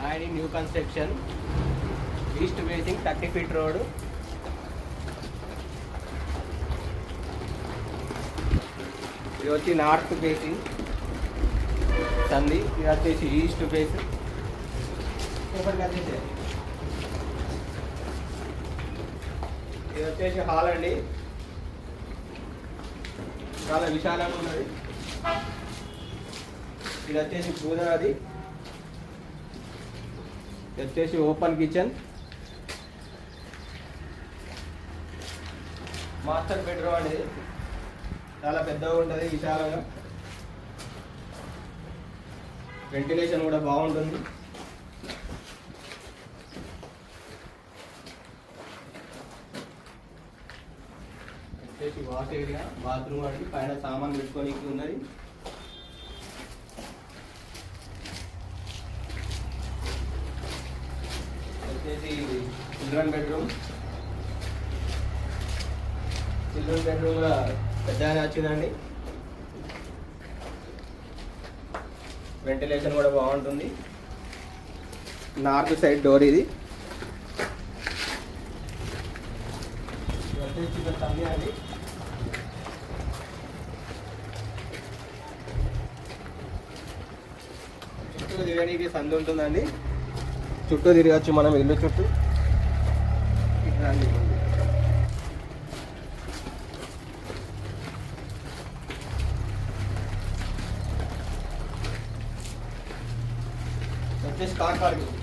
And new construction east facing 30 feet road. ఇది వచ్చి north facing సంది. ఇది వచ్చేసి ఈస్ట్ ఫేస్. ఇది వచ్చేసి హాల్ అండి, చాలా విశాలంగా ఉన్నది. ఇది వచ్చేసి పూజాది. ఇది వచ్చేసి ఓపెన్ కిచెన్, మాస్టర్ బెడ్రూమ్ అండి. చాలా పెద్దగా ఉంటుంది, విశాలంగా. వెంటిలేషన్ కూడా బాగుంటుంది. వచ్చేసి వాష్ ఏరియా, బాత్రూమ్ అండి. పైన సామాన్ పెట్టుకోనికి ఉన్నది. వచ్చేసి చిల్డ్రన్ బెడ్రూమ్. చిల్డ్రన్ బెడ్రూమ్ కూడా పెద్దగానే వచ్చిందండి. వెంటిలేషన్ కూడా బాగుంటుంది. నార్త్ సైడ్ డోర్ ఇది. తల్లి అండి. చుట్టూ తిరగడానికి సందు ఉంటుందండి. చుట్టూ తిరగచ్చు మనం ఇల్లు చుట్టూ. వచ్చేసి కార్ పార్కింగ్.